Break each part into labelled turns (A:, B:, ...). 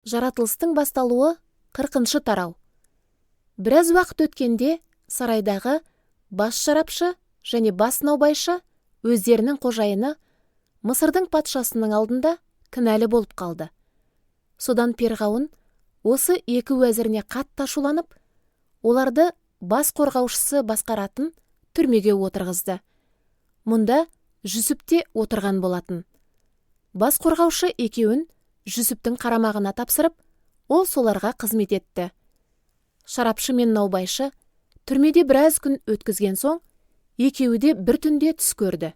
A: Жаратылыстың басталуы 40-шы тарау. Біраз уақыт өткенде сарайдағы бас шарапшы және бас наубайшы өздерінің қожайыны Мысырдың патшасының алдында кінәлі болып қалды. Содан перғауын осы екі уәзіріне қатты ашуланып, оларды бас қорғаушысы басқаратын түрмеге отырғызды. Мұнда Жүсіп те отырған болатын. Бас қорғаушы екеуін Жүсіптің қарамағына тапсырып, ол соларға қызмет етті. Шарапшы мен наубайшы түрмеде біраз күн өткізген соң, екеуі де бір түнде түс көрді.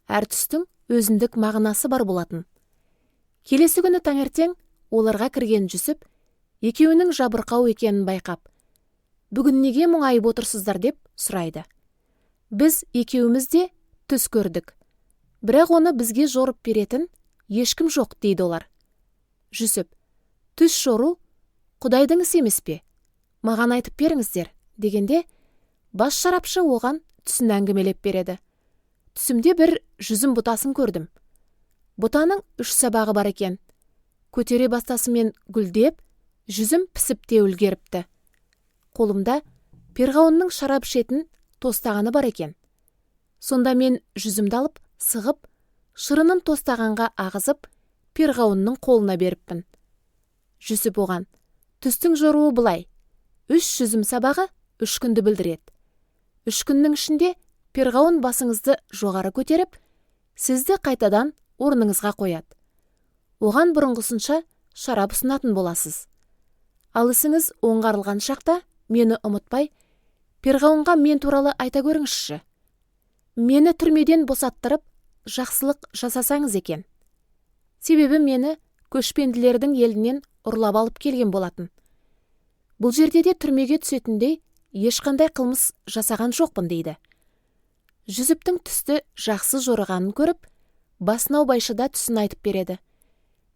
A: Әр түстің өзіндік мағынасы бар болатын. Келесі күні таңертең оларға кірген Жүсіп, екеуінің жабырқау екенін байқап, «Бүгін неге мұңайып отырсыздар?» деп сұрайды. «Біз екеуіміз де түс көрдік. Бірақ оны бізге жорып беретін ешкім жоқ», дейді олар. Жүсіп: «Түс жору Құдайдың ісі емес пе? Маған айтып беріңіздер», дегенде, бас шарапшы оған түсін әңгімелеп береді. «Түсімде бір жүзім бұтасын көрдім. Бұтаның 3 сабағы бар екен. Көтере бастасымен гүлдеп, жүзім пісіп те үлгеріпті. Қолымда перғауынның шарап ішетін тостағаны бар екен. Сонда мен жүзімді алып, сығып, шырынын тостағанға ағызып, перғауынның қолына беріппін». Жүсіп оған: «Түстің жоруы былай. 3 жүзім сабағы 3 күнді білдіреді. 3 күннің ішінде перғауын басыңызды жоғары көтеріп, сізді қайтадан орныңызға қояды. Оған бұрынғысынша шарап ұсынатын боласыз. Ал ісіңіз оңғарылған шақта мені ұмытпай, перғауынға мен туралы айта көріңізші. Мені түрмеден босаттырып, жақсылық жасасаңыз екен. Себебі мені көшпенділердің елінен ұрлап алып келген болатын. Бұл жерде де түрмеге түсетіндей ешқандай қылмыс жасаған жоқпын», дейді. Жүсіптің түсті жақсы жорығанын көріп, бас наубайшы да түсін айтып береді.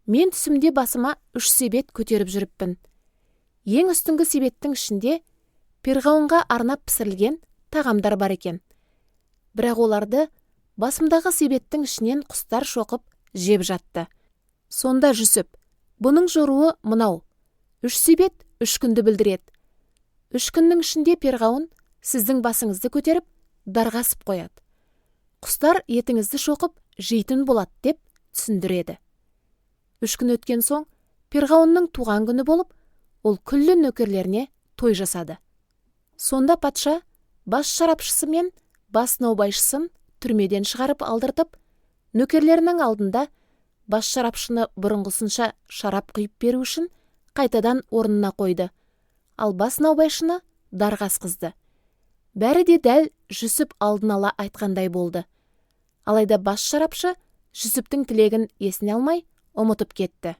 A: «Мен түсімде басыма 3 себет көтеріп жүріппін. Ең үстіңгі себеттің ішінде перғауынға арнап пісірілген тағамдар бар екен. Бірақ оларды басымдағы себеттің ішінен құстар шоқып жеп жатты. Сонда Жүсіп: «Бұның жоруы мынау. 3 себет 3 күнді білдіреді. 3 күннің ішінде перғауын сіздің басыңызды көтеріп, дарғасып қояды. Құстар етіңізді шоқып жейтін болады», деп түсіндіреді. 3 күн өткен соң, перғауынның туған күні болып, ол күллі нөкерлеріне той жасады. Сонда патша бас шарапшысы мен бас наубайшысын түрмеден шығарып алдыртып, нөкерлерінің алдында бас шарапшыны бұрынғысынша шарап құйып беру үшін қайтадан орнына қойды, ал бас наубайшыны дарғасқызды. Бәрі де дәл Жүсіп алдын ала айтқандай болды. Алайда бас шарапшы Жүсіптің тілегін есіне алмай, ұмытып кетті.